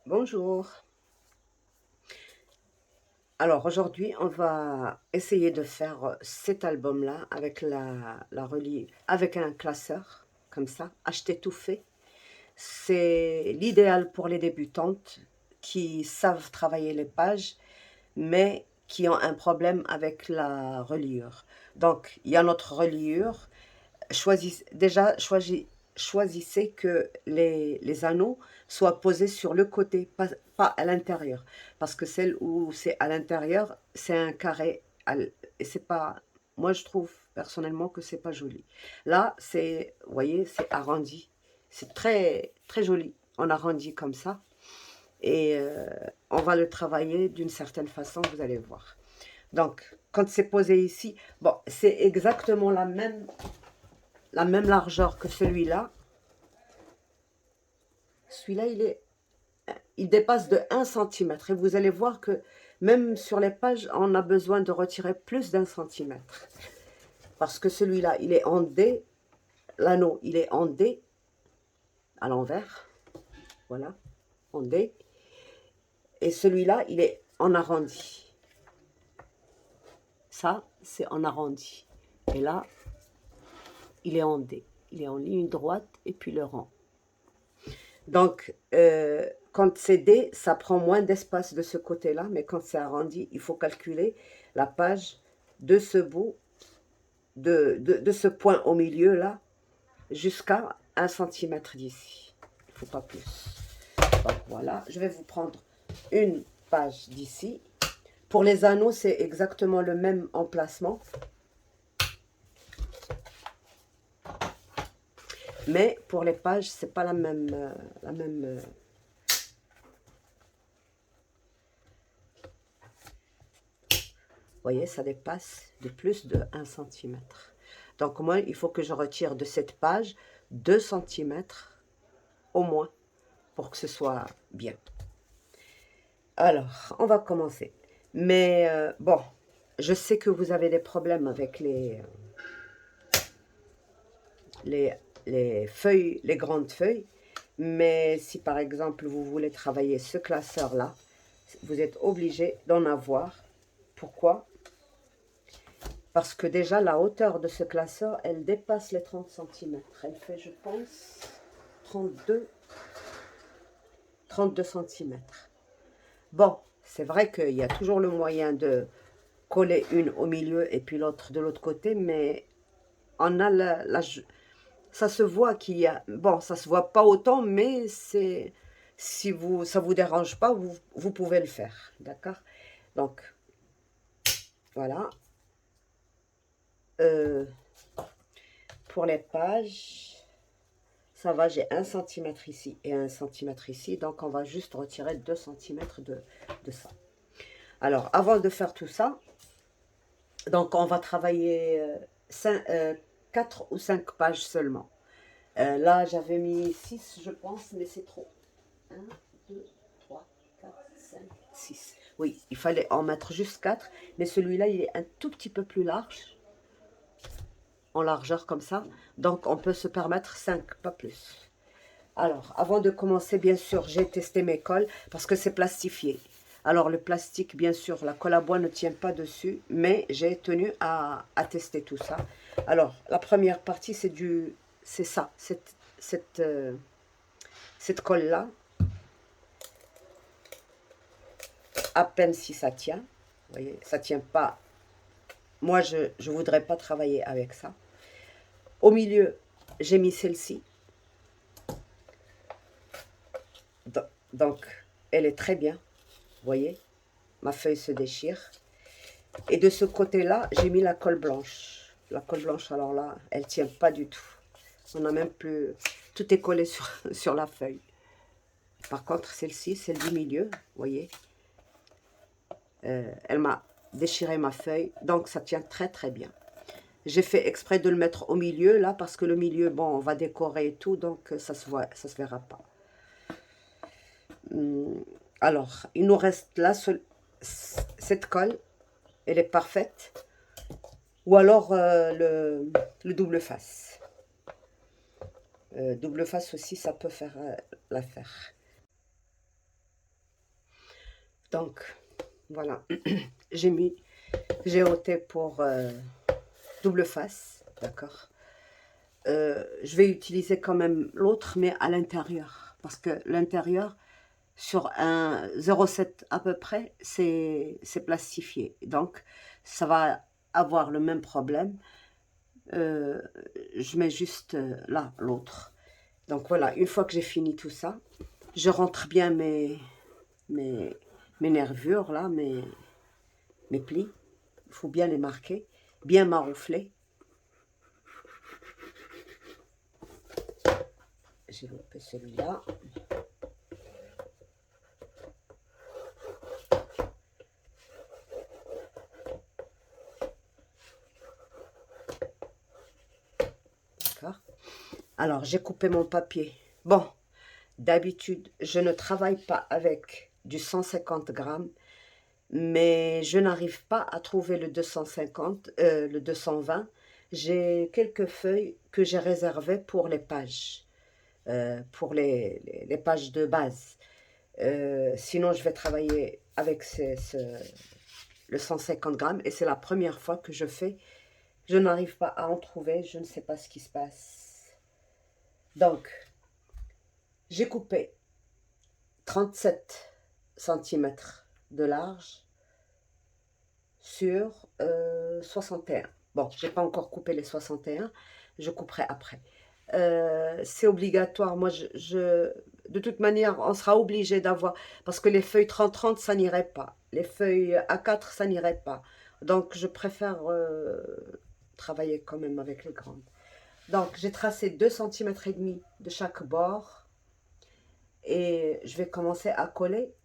Bonjour. Alors aujourd'hui, on va essayer de faire cet album-là avec avec un classeur, comme ça, acheter tout fait. C'est l'idéal pour les débutantes qui savent travailler les pages, mais qui ont un problème avec la reliure. Donc, il y a notre reliure. Choisissez que les anneaux soient posés sur le côté, pas à l'intérieur. Parce que celle où c'est à l'intérieur, c'est un carré. Et c'est pas. Moi, je trouve personnellement que c'est pas joli. Là, vous voyez, c'est arrondi. C'est très, très joli. On arrondit comme ça. Et on va le travailler d'une certaine façon, vous allez voir. Donc, quand c'est posé ici, bon, c'est exactement la même largeur que celui-là. Celui-là, il dépasse de 1 cm. Et vous allez voir que même sur les pages, on a besoin de retirer plus d'1 cm. Parce que celui-là, il est en D. L'anneau, il est en D, à l'envers. Voilà, en D. Et celui-là, il est en arrondi. Ça, c'est en arrondi. Et là, il est en D. Il est en ligne droite et puis le rang. Donc, quand c'est D, ça prend moins d'espace de ce côté-là, mais quand c'est arrondi, il faut calculer la page de ce bout, de ce point au milieu là, jusqu'à 1 cm d'ici. Il ne faut pas plus. Donc voilà, je vais vous prendre une page d'ici. Pour les anneaux, c'est exactement le même emplacement. Mais pour les pages, c'est pas la même voyez, ça dépasse de plus de 1 cm. Donc moi, il faut que je retire de cette page 2 cm au moins pour que ce soit bien. Alors, on va commencer. Mais bon, je sais que vous avez des problèmes avec les, les feuilles, les grandes feuilles. Mais si par exemple vous voulez travailler ce classeur-là, vous êtes obligé d'en avoir. Pourquoi? Parce que déjà, la hauteur de ce classeur, elle dépasse les 30 cm. Elle fait, je pense, 32 cm. Bon, c'est vrai qu'il y a toujours le moyen de coller une au milieu et puis l'autre de l'autre côté, mais on a ça se voit qu'il y a... Bon, ça se voit pas autant, mais c'est... Si ça vous dérange pas, vous pouvez le faire, d'accord? Donc, voilà. Euh, pour les pages... Ça va, j'ai 1 cm ici et 1 cm ici. Donc, on va juste retirer 2 cm de ça. Alors, avant de faire tout ça, donc on va travailler 4 ou 5 pages seulement. Là, j'avais mis 6, je pense, mais c'est trop. 1, 2, 3, 4, 5, 6. Oui, il fallait en mettre juste 4. Mais celui-là, il est un tout petit peu plus large, en largeur comme ça. Donc, on peut se permettre 5, pas plus. Alors, avant de commencer, bien sûr, j'ai testé mes colles parce que c'est plastifié. Alors, le plastique, bien sûr, la colle à bois ne tient pas dessus, mais j'ai tenu à tester tout ça. Alors, la première partie, c'est ça, cette colle-là. À peine si ça tient. Vous voyez, ça tient pas. Moi, je ne voudrais pas travailler avec ça. Au milieu, j'ai mis celle-ci. Donc, elle est très bien. Vous voyez, ma feuille se déchire. Et de ce côté-là, j'ai mis la colle blanche. La colle blanche, alors là, elle ne tient pas du tout. On n'a même plus... Tout est collé sur la feuille. Par contre, celle-ci, celle du milieu, vous voyez, elle m'a déchiré ma feuille. Donc, ça tient très, très bien. J'ai fait exprès de le mettre au milieu, là, parce que le milieu, bon, on va décorer et tout, donc ça se verra pas. Alors, il nous reste là, cette colle, elle est parfaite. Ou alors le double face. Double face aussi, ça peut faire l'affaire. Donc, voilà. J'ai ôté pour double face, d'accord. Je vais utiliser quand même l'autre, mais à l'intérieur. Parce que l'intérieur, sur un 0,7 à peu près, c'est plastifié. Donc, ça va avoir le même problème. Euh, je mets juste là, l'autre. Donc voilà, une fois que j'ai fini tout ça, je rentre bien mes, mes nervures, là, mes plis. Il faut bien les marquer, bien maroufler. J'ai loupé celui-là. D'accord. Alors, j'ai coupé mon papier. Bon, d'habitude, je ne travaille pas avec du 150 grammes, mais je n'arrive pas à trouver le 250, le 220. J'ai quelques feuilles que j'ai réservées pour les pages, pour les pages de base. Sinon, je vais travailler avec le 150 grammes et c'est la première fois que je fais. Je n'arrive pas à en trouver, je ne sais pas ce qui se passe. Donc, j'ai coupé 37 centimètres de large sur 61. Bon, j'ai pas encore coupé les 61, je couperai après. C'est obligatoire. Moi, de toute manière, on sera obligé d'avoir, parce que les feuilles 30-30, ça n'irait pas. Les feuilles A4, ça n'irait pas. Donc, je préfère travailler quand même avec les grandes. Donc, j'ai tracé 2,5 cm de chaque bord et je vais commencer à coller.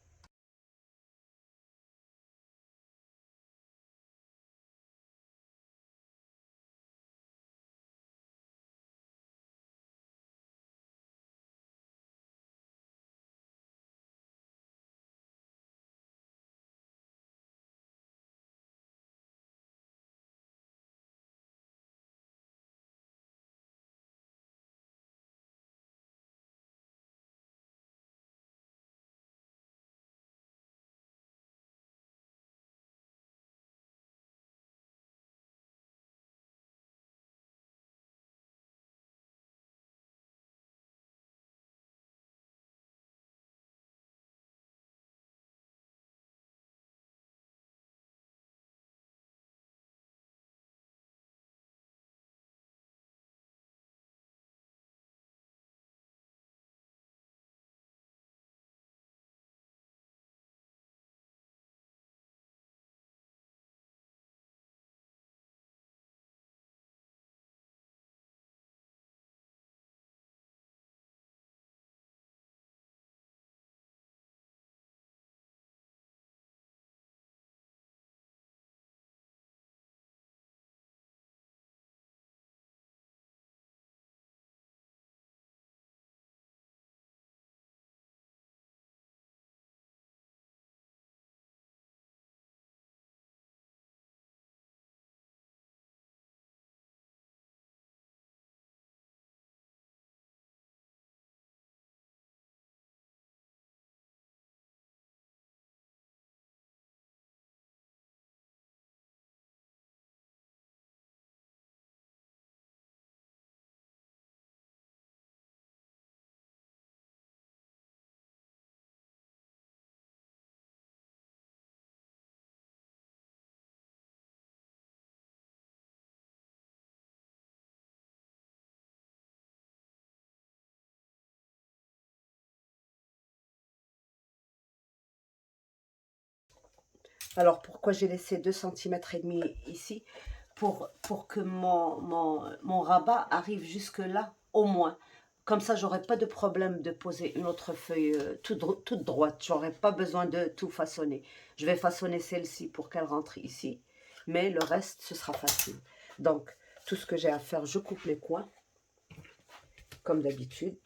Alors, pourquoi j'ai laissé 2,5 cm ici? Pour que mon rabat arrive jusque là, au moins. Comme ça, j'aurais pas de problème de poser une autre feuille toute droite. J'aurais pas besoin de tout façonner. Je vais façonner celle-ci pour qu'elle rentre ici. Mais le reste, ce sera facile. Donc, tout ce que j'ai à faire, je coupe les coins, comme d'habitude.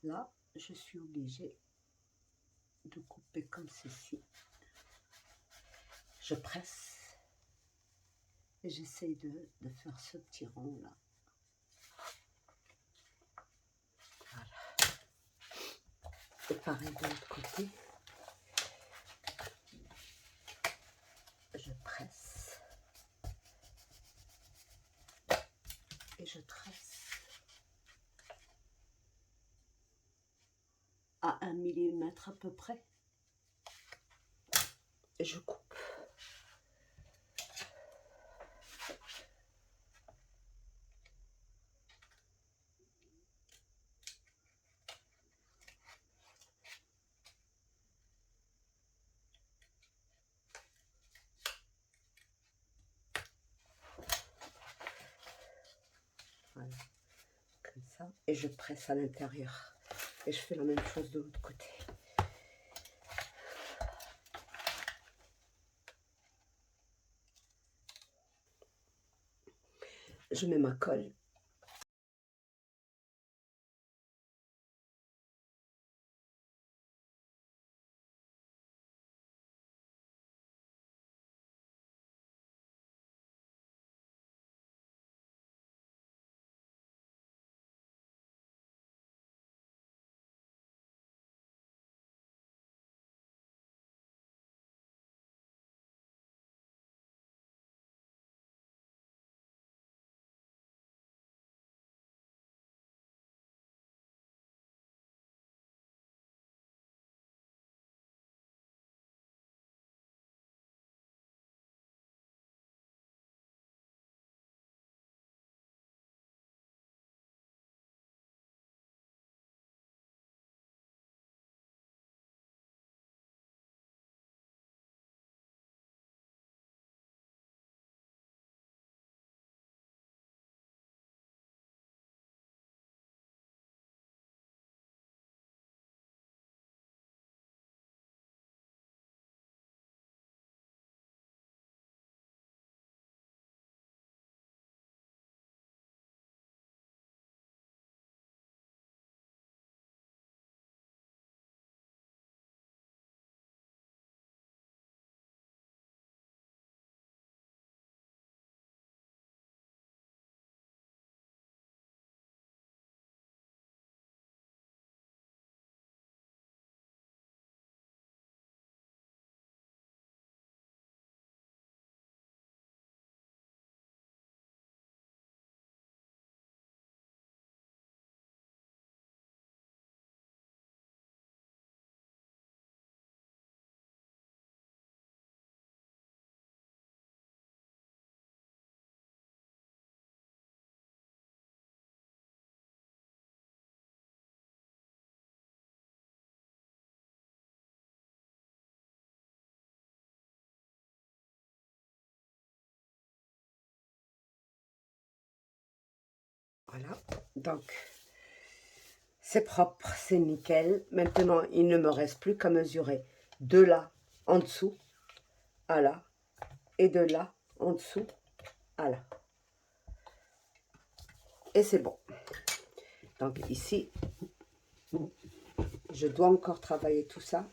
Là, je suis obligée de couper comme ceci. Je presse et j'essaye de faire ce petit rond là. Voilà. Et pareil de l'autre côté. Je presse et je tresse à 1 millimètre à peu près. Et je coupe. Voilà, comme ça. Et je presse à l'intérieur. Et je fais la même chose de l'autre côté. Je mets ma colle. Voilà, donc c'est propre, c'est nickel. Maintenant, il ne me reste plus qu'à mesurer de là en dessous à là et de là en dessous à là. Et c'est bon. Donc ici, je dois encore travailler tout ça.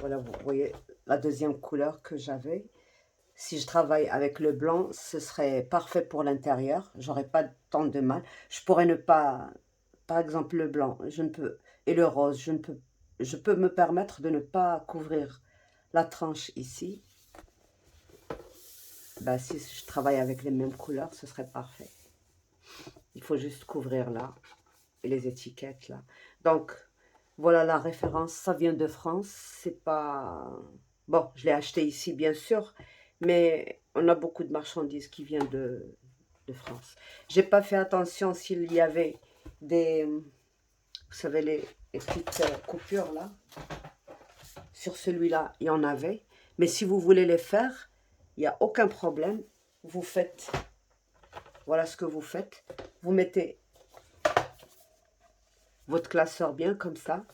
Voilà, vous voyez la deuxième couleur que j'avais. Si je travaille avec le blanc, ce serait parfait pour l'intérieur. J'aurais pas tant de mal. Je pourrais ne pas par exemple le blanc, je ne peux, et le rose, je peux me permettre de ne pas couvrir la tranche ici. Ben, si je travaille avec les mêmes couleurs, ce serait parfait. Il faut juste couvrir là, et les étiquettes là. Donc, voilà la référence, ça vient de France, c'est pas... Bon, je l'ai acheté ici bien sûr, mais on a beaucoup de marchandises qui viennent de France. J'ai pas fait attention s'il y avait des... Vous savez, les petites coupures là. Sur celui-là, il y en avait. Mais si vous voulez les faire, il n'y a aucun problème. Vous faites... Voilà ce que vous faites. Vous mettez votre classeur bien comme ça.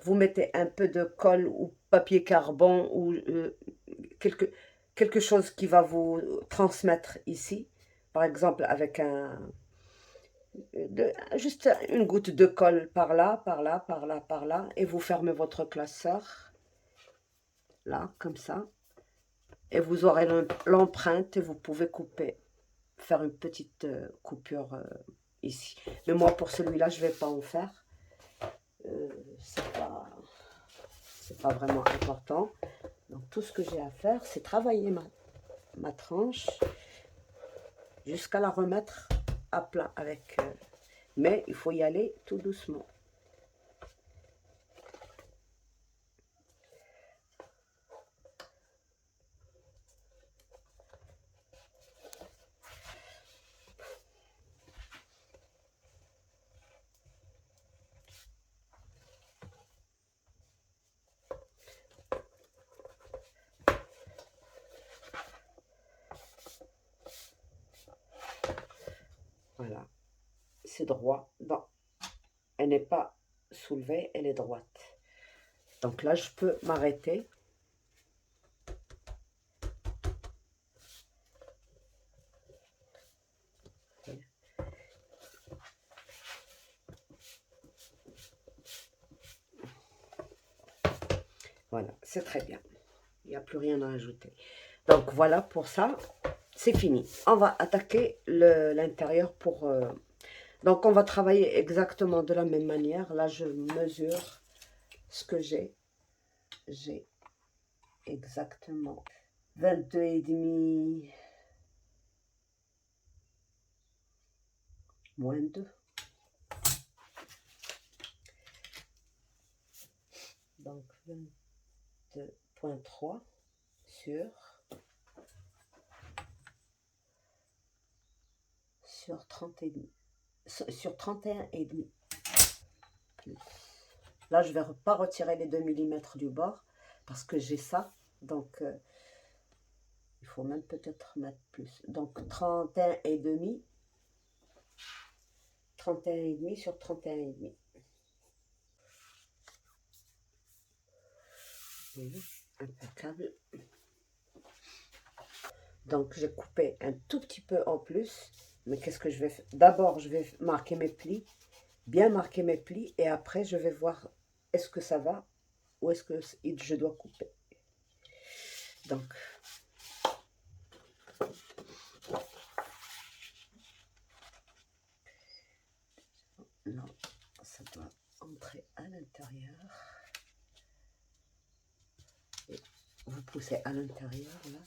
Vous mettez un peu de colle ou papier carbone ou quelque chose qui va vous transmettre ici. Par exemple, avec juste une goutte de colle par là, par là, par là, par là. Et vous fermez votre classeur. Là, comme ça. Et vous aurez l'empreinte et vous pouvez couper, faire une petite coupure ici. Mais moi, pour celui-là, je ne vais pas en faire. C'est pas vraiment important. Donc, tout ce que j'ai à faire, c'est travailler ma tranche jusqu'à la remettre à plat avec... mais il faut y aller tout doucement. Voilà. C'est droit. Bon, elle n'est pas soulevée, elle est droite. Donc là, je peux m'arrêter. Voilà, c'est très bien. Il n'y a plus rien à ajouter. Donc voilà, pour ça, c'est fini. On va attaquer l'intérieur pour... Donc on va travailler exactement de la même manière. Là, je mesure ce que j'ai. J'ai exactement 22,5 moins 2. Donc 22,3 sur 30 et demi. Sur 31,5. Là, je ne vais pas retirer les 2 mm du bord parce que j'ai ça. Donc, il faut même peut-être mettre plus. Donc, 31,5. 31,5 sur 31,5. Impeccable. Donc, j'ai coupé un tout petit peu en plus. Mais qu'est-ce que je vais faire? D'abord, je vais marquer mes plis. Bien marquer mes plis. Et après, je vais voir est-ce que ça va ou est-ce que je dois couper. Donc, non, ça doit entrer à l'intérieur. Vous poussez à l'intérieur, là.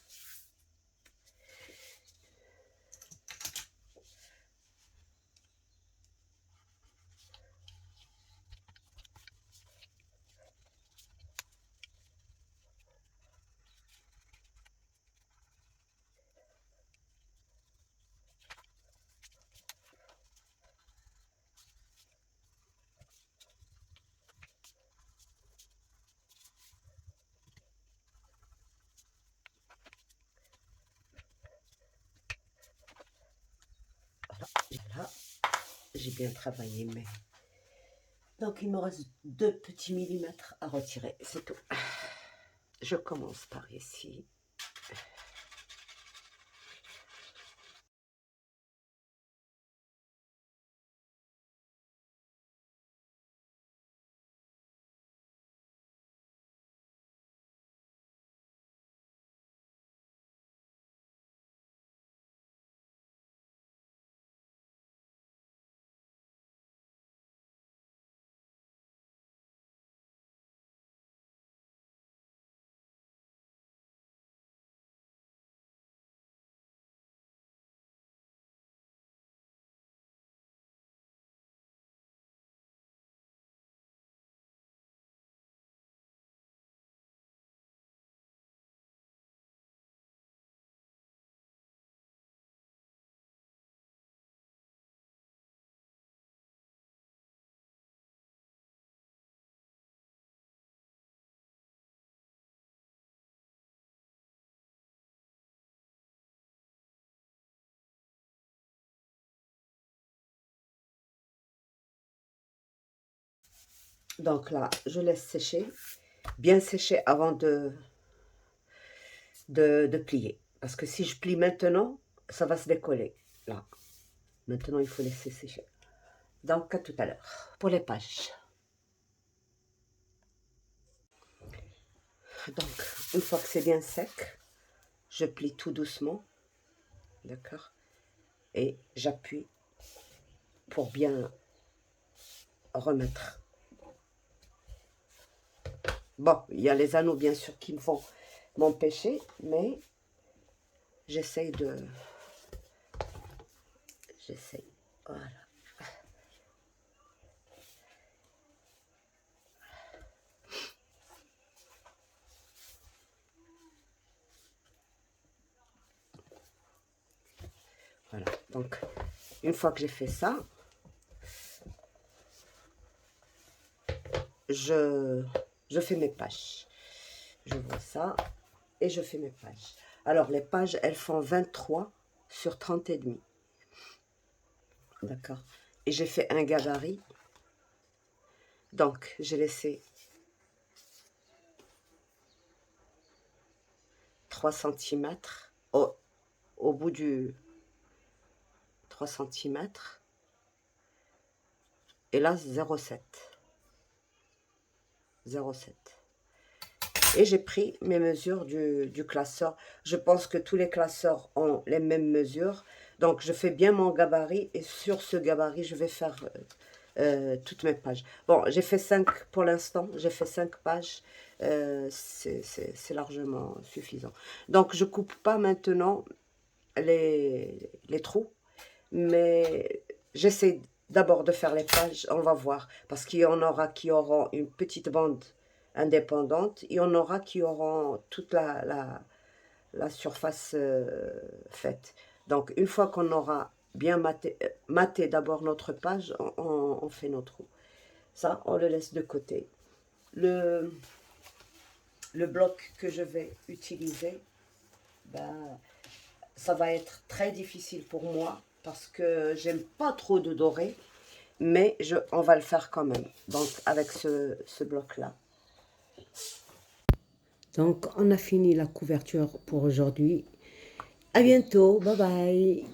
Voilà, j'ai bien travaillé, mais... Donc, il me reste 2 petits millimètres à retirer, c'est tout. Je commence par ici. Donc là, je laisse sécher, bien sécher avant de plier. Parce que si je plie maintenant, ça va se décoller. Là, maintenant, il faut laisser sécher. Donc, à tout à l'heure pour les pages. Donc, une fois que c'est bien sec, je plie tout doucement. D'accord? Et j'appuie pour bien remettre. Bon, il y a les anneaux, bien sûr, qui vont m'empêcher, mais j'essaye de... J'essaye. Voilà. Voilà. Donc, une fois que j'ai fait ça, je fais mes pages. Je vois ça et je fais mes pages. Alors, les pages, elles font 23 sur 30 et demi. D'accord? Et j'ai fait un gabarit. Donc, j'ai laissé 3 cm au bout du 3 cm. Et là, 0,7. 0,7. Et j'ai pris mes mesures du classeur. Je pense que tous les classeurs ont les mêmes mesures. Donc, je fais bien mon gabarit. Et sur ce gabarit, je vais faire toutes mes pages. Bon, j'ai fait 5 pour l'instant. J'ai fait 5 pages. C'est largement suffisant. Donc, je coupe pas maintenant les trous. Mais j'essaie d'abord de faire les pages. On va voir. Parce qu'il y en aura qui auront une petite bande indépendantes, il y en aura qui auront toute la surface faite. Donc, une fois qu'on aura bien maté d'abord notre page, on fait nos trous. Ça, on le laisse de côté. Le bloc que je vais utiliser, ben, ça va être très difficile pour moi parce que j'aime pas trop de doré, mais on va le faire quand même. Donc, avec ce bloc-là. Donc, on a fini la couverture pour aujourd'hui. À bientôt. Bye bye.